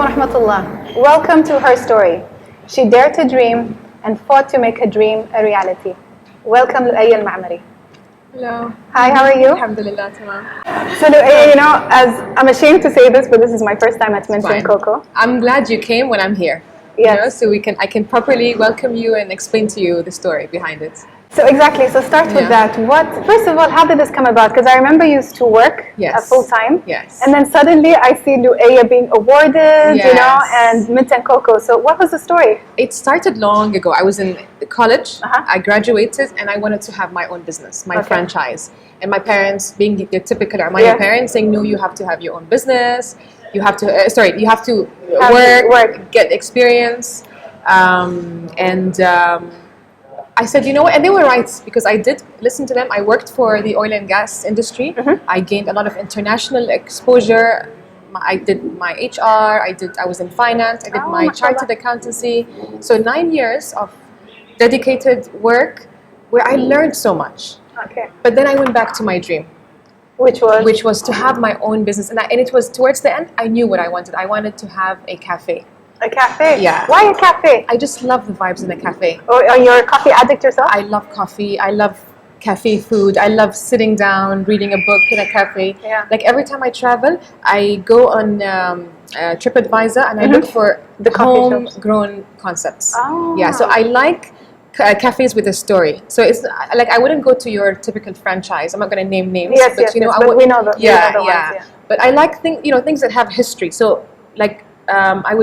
wa rahmatullah. Welcome to Her Story. She dared to dream and fought to make her dream a reality. Welcome, Loaya Al Maamari. Hello. Hi, how are you? Alhamdulillah, tamam. So, Loaya, as I'm ashamed to say this, but this is my first time at Minton Coco. I'm glad you came when I'm here. Yes. So I can properly welcome you and explain to you the story behind it. So exactly, so start with that. First of all, how did this come about? Because I remember you used to work full time. Yes. And then suddenly I see Loaya being awarded, and Minton Coco. So what was the story? It started long ago. I was in college, I graduated, and I wanted to have my own business, my franchise. And my parents, being the typical Armani parents, saying, no, you have to have your own business. You have to, you have to work, get experience. I said, you know what, and they were right, because I did listen to them. I worked for the oil and gas industry. I gained a lot of international exposure. I did my HR, I was in finance, I did my chartered accountancy. So 9 years of dedicated work where I learned so much. Okay. But then I went back to my dream. Which was to have my own business. And it was towards the end, I knew what I wanted. I wanted to have a cafe. A cafe? Yeah. Why a cafe? I just love the vibes in a cafe. Oh, are you a coffee addict yourself? I love coffee. I love cafe food. I love sitting down, reading a book in a cafe. Yeah. Like every time I travel, I go on TripAdvisor and I look for the homegrown concepts. Oh. Yeah, so I like cafes with a story. So it's like I wouldn't go to your typical franchise. I'm not going to name names, but we know the ones. But I like things that have history. So like I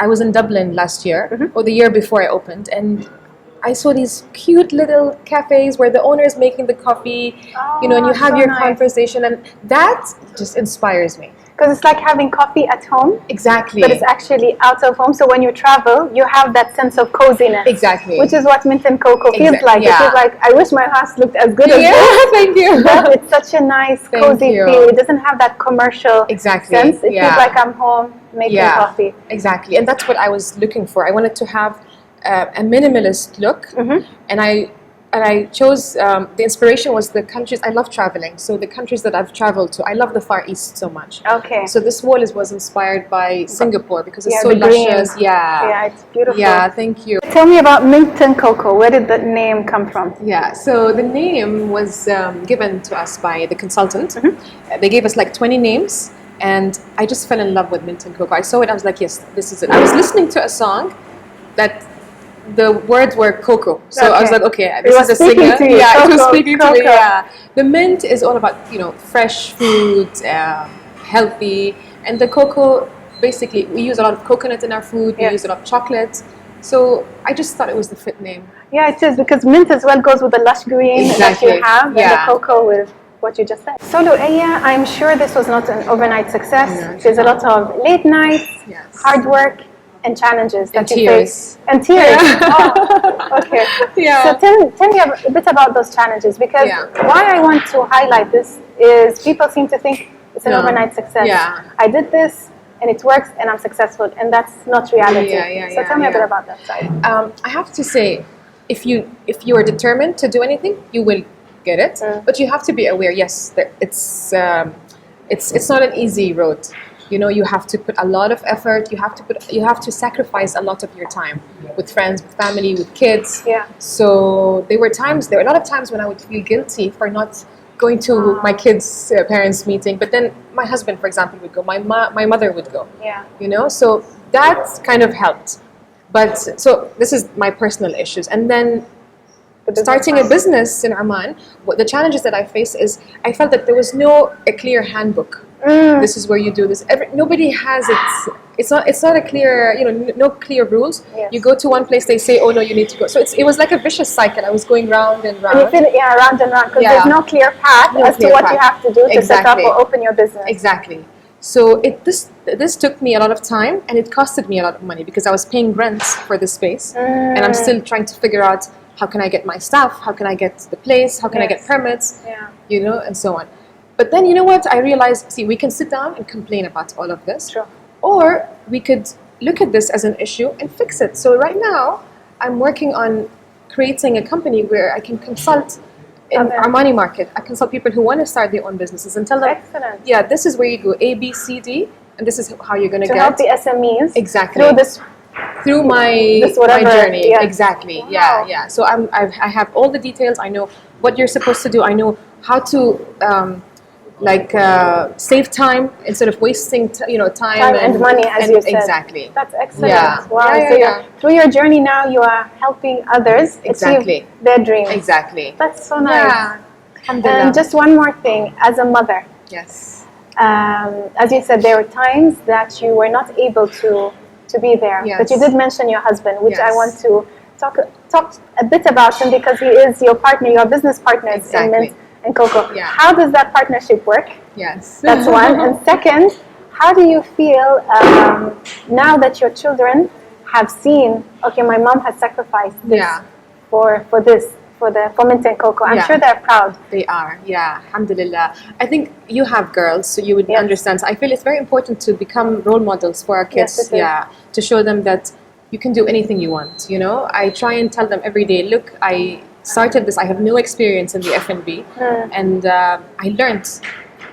was in Dublin last year, or the year before I opened, and I saw these cute little cafes where the owner is making the coffee, and you have your conversation, and that just inspires me. Because it's like having coffee at home. Exactly. But it's actually out of home. So when you travel, you have that sense of coziness. Exactly. Which is what Minton Coco feels like. Yeah. It feels like, I wish my house looked as good as this. Yeah, thank you. But it's such a nice, cozy feel. It doesn't have that commercial sense. It feels like I'm home making coffee. Exactly. And that's what I was looking for. I wanted to have a minimalist look. And I chose, the inspiration was the countries. I love traveling, so the countries that I've traveled to. I love the Far East so much. Okay. So this wall was inspired by Singapore because it's so luscious. Yeah, it's beautiful. Yeah, thank you. Tell me about Minton Coco. Where did the name come from? Yeah, so the name was given to us by the consultant. They gave us like 20 names, and I just fell in love with Minton Coco. I saw it, I was like, yes, this is it. I was listening to a song that the words were Coco, so I was like, okay, this is a singer. It was speaking to me. Yeah, the mint is all about fresh food, healthy, and the cocoa. Basically, we use a lot of coconut in our food. We use a lot of chocolate, so I just thought it was the fit name. Yeah, it is, because mint as well goes with the lush green that you have, and the cocoa with what you just said. So Loaya, I'm sure this was not an overnight success. There's a lot of late nights, hard work, and challenges that you face. And tears. Oh, okay. Yeah. So tell me a bit about those challenges, because why I want to highlight this is people seem to think it's an overnight success. Yeah. I did this and it works and I'm successful, and that's not reality. So tell me a bit about that side. I have to say, if you are determined to do anything, you will get it. But you have to be aware. Yes, that it's not an easy road. You have to put a lot of effort. You have to sacrifice a lot of your time with friends, with family, with kids. Yeah. So there were a lot of times when I would feel guilty for not going to my kids' parents' meeting. But then my husband, for example, would go. My mother would go. Yeah. So that kind of helped. But so this is my personal issues, and then starting a business in Oman, the challenges that I face is I felt that there was a clear handbook. This is where you do this. Nobody has it. It's not a clear, no clear rules. Yes. You go to one place, they say, oh no, you need to go. So it was like a vicious cycle. I was going round and round. And you feel round and round, because there's no clear path as to what you have to do to set up or open your business. Exactly. So this took me a lot of time, and it costed me a lot of money, because I was paying rent for this space, and I'm still trying to figure out how can I get my staff, how can I get the place, how can I get permits, and so on. But then, you know what, I realized, we can sit down and complain about all of this. Sure. Or we could look at this as an issue and fix it. So right now, I'm working on creating a company where I can consult in Armani market. I consult people who want to start their own businesses and tell them, excellent. Yeah, this is where you go, A, B, C, D. and this is how you're going to get help the SMEs exactly through my journey. Yes. Exactly. Wow. Yeah. So I have all the details. I know what you're supposed to do. I know how to save time instead of wasting time and money, as you said. Exactly. That's excellent. Yeah. Wow. So through your journey now, you are helping others achieve their dreams. Exactly. That's so nice. Yeah. And just one more thing, as a mother. Yes. As you said, there were times that you were not able to be there. Yes. But you did mention your husband, which I want to talk a bit about him, because he is your partner, your business partners in Mint and Coco. Yeah. How does that partnership work? Yes. That's one. And second, how do you feel now that your children have seen, okay, my mom has sacrificed this for Minton Coco? I'm sure they're proud. They are, alhamdulillah. I think you have girls, so you would understand. So I feel it's very important to become role models for our kids. Yes, to show them that you can do anything you want. I try and tell them every day, look, I started this, I have no experience in the F&B, and I learned.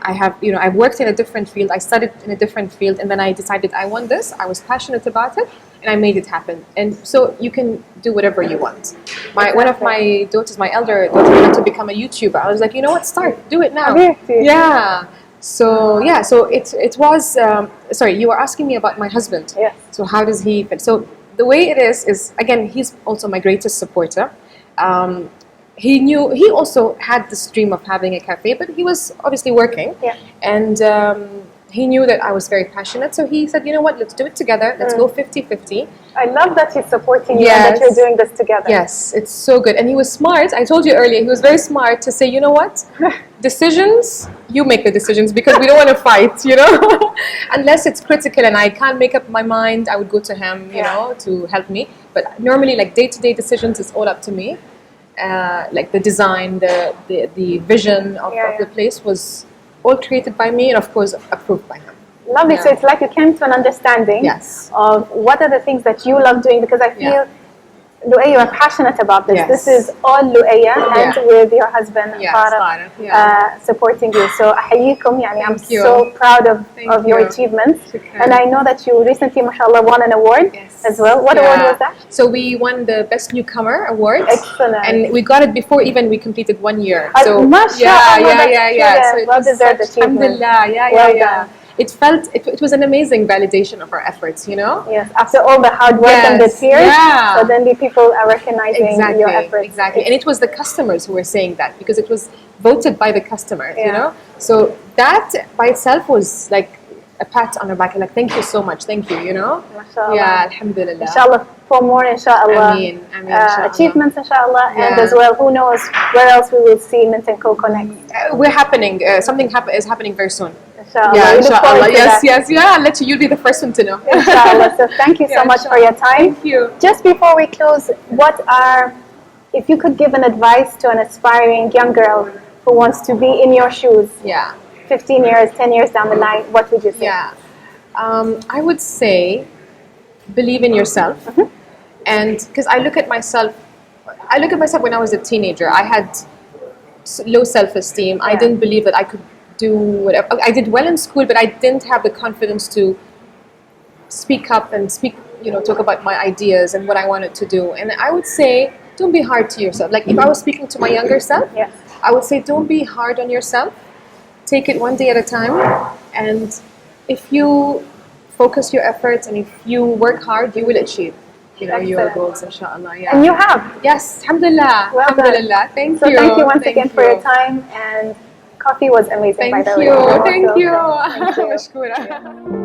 I've worked in a different field, I studied in a different field, and then I decided I want this, I was passionate about it, and I made it happen. And so you can do whatever you want. One of my daughters, my elder daughter, wanted to become a YouTuber. I was like, you know what, do it now. Yeah. So it was, sorry, you were asking me about my husband. Yes. So how does he fit? So the way it is, again, he's also my greatest supporter. He also had this dream of having a cafe, but he was obviously working. Yeah. And he knew that I was very passionate, so he said, you know what, let's do it together. Let's go 50-50. I love that he's supporting you and that you're doing this together. Yes, it's so good. And he was smart. I told you earlier, he was very smart to say, you know what, decisions, you make the decisions, because we don't want to fight, Unless it's critical and I can't make up my mind, I would go to him, to help me. But normally, like day-to-day decisions, it's all up to me. Like the design, the vision of the place was all created by me and of course approved by him. Lovely. So it's like you came to an understanding of what are the things that you love doing, because I feel Loaya, you are passionate about this. This is all Loaya and with your husband Farah supporting you. So أحييكم, I'm so proud of your achievements. And I know that you recently, mashallah, won an award as well. What award was that? So we won the Best Newcomer Award. Excellent. And we got it before even we completed 1 year. So mashallah, So it well was deserved achievement. Alhamdulillah, It felt, it was an amazing validation of our efforts, Yes, after all the hard work and the tears, so then the people are recognizing your efforts. Exactly, and it was the customers who were saying that, because it was voted by the customers, So that by itself was like a pat on the back, like thank you so much, thank you, Mashallah. Yeah, alhamdulillah. Inshallah, for more, inshallah. Ameen, inshallah. Achievements, inshallah, and as well, who knows where else we will see Minton Coco next. We're happening, something is happening very soon. Inshallah. Yeah, inshallah. Yes. I'll let you'll be the first one to know. Inshallah. So thank you so much for your time. Thank you. Just before we close, if you could give an advice to an aspiring young girl who wants to be in your shoes, 15 years, 10 years down the line, what would you say? I would say believe in yourself. And because I look at myself when I was a teenager. I had low self-esteem. I didn't believe that I could do whatever. I did well in school, but I didn't have the confidence to speak up and talk about my ideas and what I wanted to do. And I would say, don't be hard to yourself. Like if I was speaking to my younger self, I would say, don't be hard on yourself. Take it one day at a time. And if you focus your efforts and if you work hard, you will achieve your goals, inshallah. And you have. Yes, alhamdulillah. Well alhamdulillah. Thank you. So thank you once again for your time, and coffee was amazing, by the way. Thank you. Mashkoura.